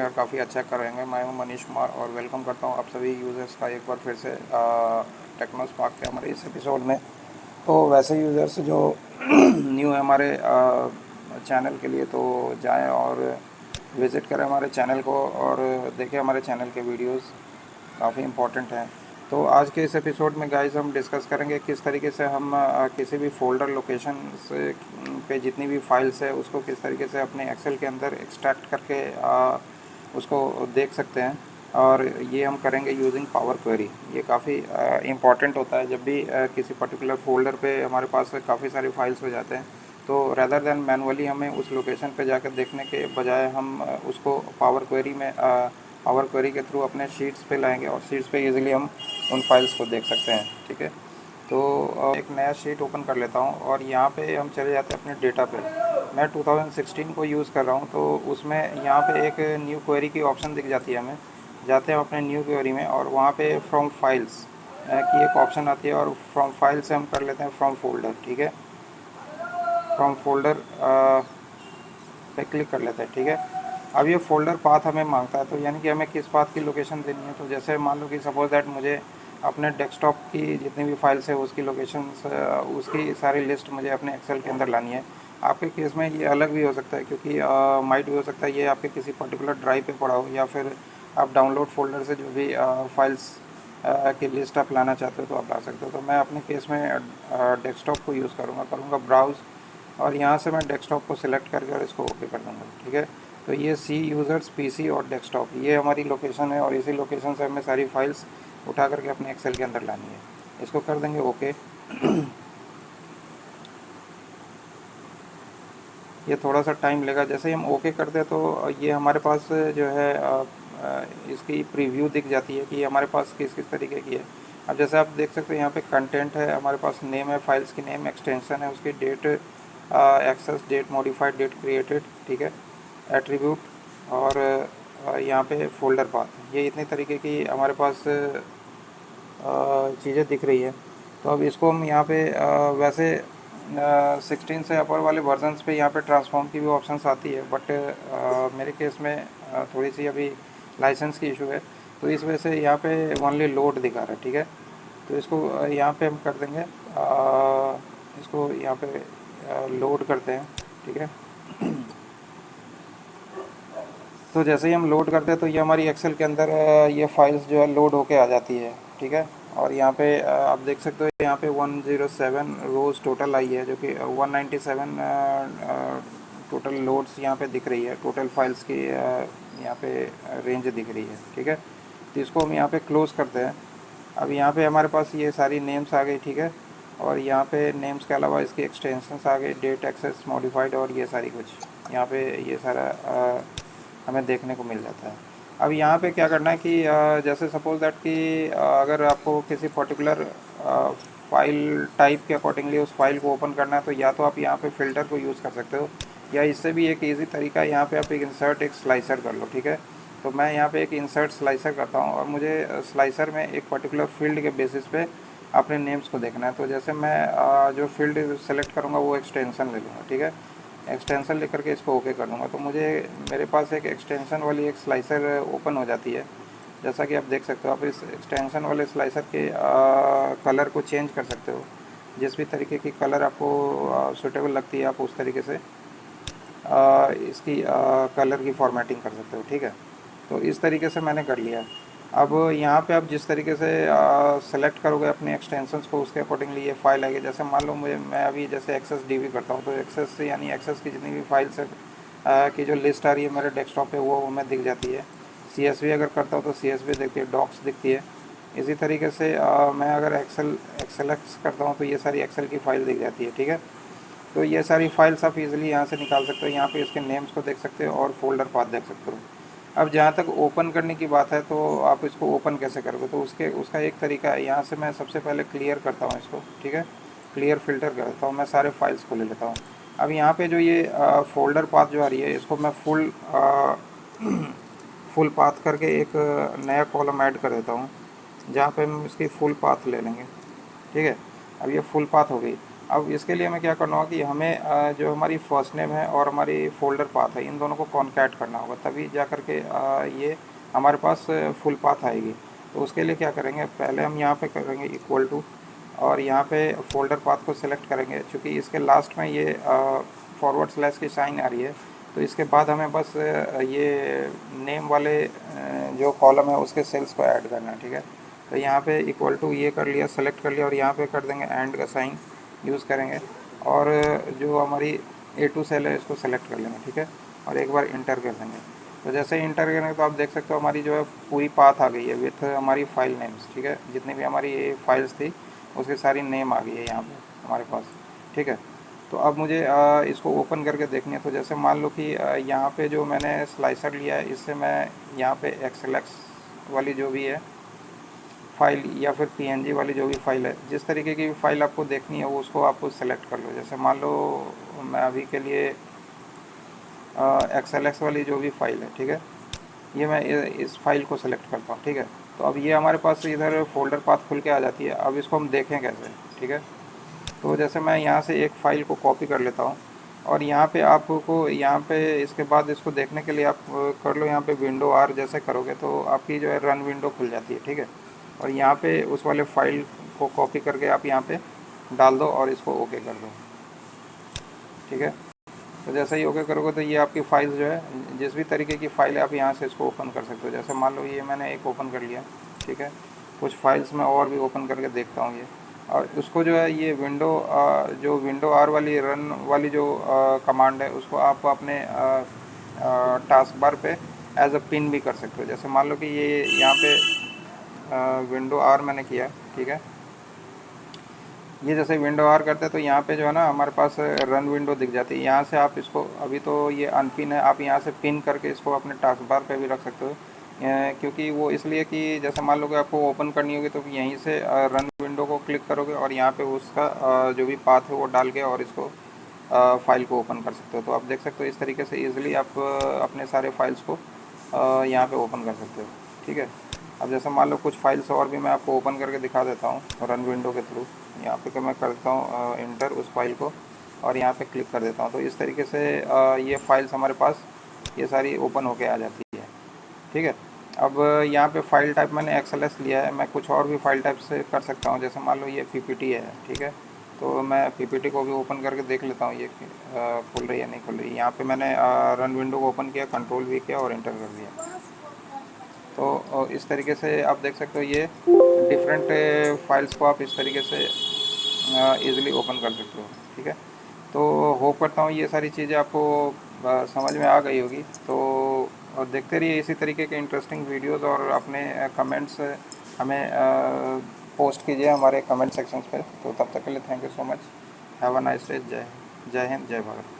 और काफ़ी अच्छा करेंगे। मैं हूं मनीष कुमार और वेलकम करता हूं आप सभी यूज़र्स का एक बार फिर से टेक्नो स्पार्क के हमारे इस एपिसोड में। तो वैसे यूज़र्स जो न्यू है हमारे चैनल के लिए, तो जाएं और विज़िट करें हमारे चैनल को और देखें हमारे चैनल के वीडियोस, काफ़ी इम्पोर्टेंट हैं। तो आज के इस एपिसोड में गाइस हम डिस्कस करेंगे किस तरीके से हम किसी भी फोल्डर लोकेशन से पे जितनी भी फाइल्स है उसको किस तरीके से अपने एक्सेल के अंदर एक्सट्रैक्ट करके उसको देख सकते हैं। और ये हम करेंगे यूजिंग पावर क्वेरी। ये काफ़ी इम्पॉर्टेंट होता है जब भी किसी पर्टिकुलर फोल्डर पे हमारे पास काफ़ी सारे फाइल्स हो जाते हैं। तो रेदर देन मैनुअली हमें उस लोकेशन पे जाकर देखने के बजाय हम उसको पावर क्वेरी के थ्रू अपने शीट्स पे लाएंगे और शीट्स पे इजीली हम उन फाइल्स को देख सकते हैं। ठीक है, तो एक नया शीट ओपन कर लेता हूँ और यहाँ पे हम चले जाते हैं अपने डेटा पे। मैं 2016 को यूज़ कर रहा हूँ, तो उसमें यहाँ पे एक न्यू क्वेरी की ऑप्शन दिख जाती है हमें। जाते हैं अपने न्यू क्वेरी में और वहाँ पे फ्रॉम फाइल्स की एक ऑप्शन आती है और फ्रॉम फाइल से हम कर लेते हैं फ्रॉम फोल्डर। ठीक है, फ्रॉम फोल्डर पे क्लिक कर लेते हैं। ठीक है, अब ये फ़ोल्डर पाथ हमें मांगता है, तो यानी कि हमें किस पाथ की लोकेशन देनी है। तो जैसे मान लो कि सपोज़ दैट मुझे अपने डेस्कटॉप की जितनी भी फाइल्स है उसकी लोकेशंस, उसकी सारी लिस्ट मुझे अपने एक्सेल के अंदर लानी है। आपके केस में ये अलग भी हो सकता है, क्योंकि माइट भी हो सकता है ये आपके किसी पर्टिकुलर ड्राइव पे पड़ा हो, या फिर आप डाउनलोड फोल्डर से जो भी फाइल्स की लिस्ट आप लाना चाहते हो तो आप ला सकते हो। तो मैं अपने केस में डेस्कटॉप को यूज़ करूँगा ब्राउज़, और यहाँ से मैं डेस्कटॉप को सिलेक्ट करके और इसको ओके कर दूँगा। ठीक है, तो ये सी यूज़र्स पीसी और डेस्कटॉप, ये हमारी लोकेशन है और इसी लोकेशन से हमें सारी फाइल्स उठा करके अपने एक्सेल के अंदर लानी है। इसको कर देंगे ओके। ये थोड़ा सा टाइम लेगा। जैसे ही हम ओके करते हैं तो ये हमारे पास जो है इसकी प्रीव्यू दिख जाती है कि हमारे पास किस किस तरीके की है। अब जैसे आप देख सकते हैं यहाँ पे कंटेंट है, हमारे पास नेम है, फाइल्स की नेम, एक्सटेंशन है, उसकी date, access date, modified date, created, ठीक है, एट्रीब्यूट, और यहाँ पे फोल्डर पाथ। ये इतनी तरीके की हमारे पास चीज़ें दिख रही है। तो अब इसको हम यहाँ पे वैसे 16 से अपर वाले वर्जन्स पे यहाँ पे ट्रांसफॉर्म की भी ऑप्शंस आती है, बट मेरे केस में थोड़ी सी अभी लाइसेंस की इशू है, तो इस वजह से यहाँ पे ओनली लोड दिखा रहा है। ठीक है, तो इसको यहाँ पे हम कर देंगे, इसको यहाँ पे लोड करते हैं। ठीक है, तो जैसे ही हम लोड करते हैं तो ये हमारी एक्सेल के अंदर ये फाइल्स जो है लोड होके आ जाती है। ठीक है, और यहाँ पे आप देख सकते हो यहाँ पे 107 रोज़ टोटल आई है, जो कि 197 टोटल लोड्स यहाँ पे दिख रही है। टोटल फाइल्स की यहाँ पे रेंज दिख रही है। ठीक है, तो इसको हम यहाँ पे क्लोज़ करते हैं। अब यहाँ पे हमारे पास ये सारी नेम्स आ गई। ठीक है, और यहाँ पे नेम्स के अलावा इसकी एक्सटेंशंस आ गई, डेट, एक्सेस, मॉडिफाइड, और ये सारी कुछ यहाँ पे ये सारा हमें देखने को मिल जाता है। अब यहाँ पे क्या करना है कि जैसे सपोज़ दैट कि अगर आपको किसी पर्टिकुलर फाइल टाइप के अकॉर्डिंगली उस फाइल को ओपन करना है, तो या तो आप यहाँ पे फ़िल्टर को यूज़ कर सकते हो, या इससे भी एक इजी तरीका है, यहाँ पे आप एक इंसर्ट एक स्लाइसर कर लो। ठीक है, तो मैं यहाँ पे एक इंसर्ट स्लाइसर करता हूँ और मुझे स्लाइसर में एक पर्टिकुलर फील्ड के बेसिस पे अपने नेम्स को देखना है। तो जैसे मैं जो फील्ड सेलेक्ट करूँगा वो एक्सटेंशन ले लूँगा। ठीक है, एक्सटेंशन लेकर के इसको ओके कर दूँगा, तो मुझे मेरे पास एक एक्सटेंशन वाली एक स्लाइसर ओपन हो जाती है। जैसा कि आप देख सकते हो, आप इस एक्सटेंशन वाले स्लाइसर के कलर को चेंज कर सकते हो। जिस भी तरीके की कलर आपको सूटेबल लगती है आप उस तरीके से इसकी कलर की फॉर्मेटिंग कर सकते हो। ठीक है, तो इस तरीके से मैंने कर लिया। अब यहाँ पे आप जिस तरीके से सेलेक्ट करोगे अपने एक्सटेंशंस को, उसके अकॉर्डिंगली ये फाइल आएगी। जैसे मान लो मैं अभी जैसे एक्सेस डीबी करता हूँ, तो एक्सेस यानी एक्सेस की जितनी भी फाइल्स है की जो लिस्ट आ रही है मेरे डेस्कटॉप पे वो हमें दिख जाती है। CSV अगर करता हूँ तो CSV दिखती है, डॉक्स दिखती है। इसी तरीके से मैं अगर एक्सेल करता हूँ तो ये सारी एक्सेल की फ़ाइल दिख जाती है। ठीक है, तो ये सारी फाइल्स आप इजीली यहाँ से निकाल सकते हो। यहाँ पे इसके नेम्स को देख सकते हो और फोल्डर पाथ देख सकते हो। अब जहाँ तक ओपन करने की बात है, तो आप इसको ओपन कैसे करोगे, तो उसका एक तरीका है। यहाँ से मैं सबसे पहले क्लियर करता हूँ इसको। ठीक है, क्लियर फ़िल्टर करता हूँ, मैं सारे फाइल्स को ले लेता हूँ। अब यहाँ पे जो ये फोल्डर पाथ जो आ रही है, इसको मैं फुल पाथ करके एक नया कॉलम ऐड कर देता हूँ, जहाँ पे हम इसकी फुल पाथ ले लेंगे। ठीक है, अब ये फुल पाथ हो गई। अब इसके लिए मैं क्या करना होगा कि हमें जो हमारी फर्स्ट नेम है और हमारी फोल्डर पाथ है, इन दोनों को कॉन्कैट करना होगा, तभी जा कर के ये हमारे पास फुल पाथ आएगी। तो उसके लिए क्या करेंगे, पहले हम यहाँ पे करेंगे इक्वल टू, और यहाँ पे फोल्डर पाथ को सिलेक्ट करेंगे। चूँकि इसके लास्ट में ये फॉरवर्ड स्लैश की साइन आ रही है, तो इसके बाद हमें बस ये नेम वाले जो कॉलम है उसके सेल्स को ऐड करना है, ठीक है। तो यहाँ पे इक्वल टू ये कर लिया, सेलेक्ट कर लिया, और यहाँ पे कर देंगे एंड का साइन यूज़ करेंगे, और जो हमारी A2 सेल है इसको सेलेक्ट कर लेंगे, ठीक है, और एक बार इंटर कर देंगे। तो जैसे ही इंटर करेंगे तो आप देख सकते हो हमारी जो है पूरी पाथ आ गई है विथ हमारी फाइल नेम्स, ठीक है। जितनी भी हमारी ये फाइल्स थी उसकी सारी नेम आ गई है यहाँ पे हमारे पास, ठीक है। तो अब मुझे इसको ओपन करके देखनी है। तो जैसे मान लो कि यहाँ पे जो मैंने स्लाइसर लिया है, इससे मैं यहाँ पे एक्सएलएक्स वाली जो भी है फाइल या फिर पीएनजी वाली जो भी फाइल है, जिस तरीके की फाइल आपको देखनी है वो उसको आप सेलेक्ट कर लो। जैसे मान लो मैं अभी के लिए एक्सएलएक्स वाली जो भी फाइल है, ठीक है, ये मैं इस फाइल को सेलेक्ट करता हूँ, ठीक है। तो अब ये हमारे पास इधर फोल्डर पाथ खुल के आ जाती है। अब इसको हम देखें कैसे, ठीक है। तो जैसे मैं यहाँ से एक फ़ाइल को कॉपी कर लेता हूँ, और यहाँ पे आपको यहाँ पे इसके बाद इसको देखने के लिए आप कर लो यहाँ पे विंडो आर, जैसे करोगे तो आपकी जो है रन विंडो खुल जाती है, ठीक है। और यहाँ पे उस वाले फाइल को कॉपी करके आप यहाँ पे डाल दो और इसको ओके कर दो, ठीक है। तो जैसे ही ओके करोगे तो ये आपकी फाइल जो है, जिस भी तरीके की फ़ाइल है आप यहाँ से इसको ओपन कर सकते हो। जैसे मान लो ये मैंने एक ओपन कर लिया, ठीक है। कुछ फाइल्स मैं और भी ओपन करके देखता हूँ ये, और उसको जो है ये जो विंडो आर वाली रन वाली जो कमांड है उसको आप अपने टास्क बार पे एज अ पिन भी कर सकते हो। जैसे मान लो कि ये यहाँ पे विंडो आर मैंने किया, ठीक है। ये जैसे विंडो आर करते हैं तो यहाँ पे जो है ना हमारे पास रन विंडो दिख जाती है। यहाँ से आप इसको, अभी तो ये अनपिन है, आप यहाँ से पिन करके इसको अपने टास्क बार पे भी रख सकते हो। क्योंकि वो इसलिए कि जैसे मान लो कि आपको ओपन करनी होगी तो यहीं से रन विंडो को क्लिक करोगे और यहाँ पे उसका जो भी पाथ है वो डाल के और इसको फाइल को ओपन कर सकते हो। तो आप देख सकते हो इस तरीके से ईज़िली आप अपने सारे फाइल्स को यहाँ पे ओपन कर सकते हो, ठीक है। अब जैसे मान लो कुछ फाइल्स और भी मैं आपको ओपन करके दिखा देता हूँ रन विंडो के थ्रू। यहाँ पे मैं करता हूँ इंटर उस फाइल को, और यहाँ पे क्लिक कर देता हूँ। तो इस तरीके से ये फाइल्स हमारे पास ये सारी ओपन होके आ जाती है, ठीक है। अब यहाँ पे फाइल टाइप मैंने एक्सएलएस लिया है, मैं कुछ और भी फाइल टाइप से कर सकता हूँ। जैसे मान लो ये पीपीटी है, ठीक है, तो मैं पीपीटी को भी ओपन करके देख लेता हूँ ये खुल रही है नहीं खुल रही। यहाँ पे मैंने रन विंडो को ओपन किया, कंट्रोल भी किया और इंटर कर दिया। तो इस तरीके से आप देख सकते हो ये डिफरेंट फाइल्स को आप इस तरीके से ईज़िली ओपन कर सकते हो, ठीक है। तो होप करता हूँ ये सारी चीज़ें आपको समझ में आ गई होगी। तो और देखते रहिए इसी तरीके के इंटरेस्टिंग वीडियोस, और अपने कमेंट्स हमें पोस्ट कीजिए हमारे कमेंट सेक्शंस पे। तो तब तक के लिए thank you so much. Have a nice day. जय हिंद, जय भारत।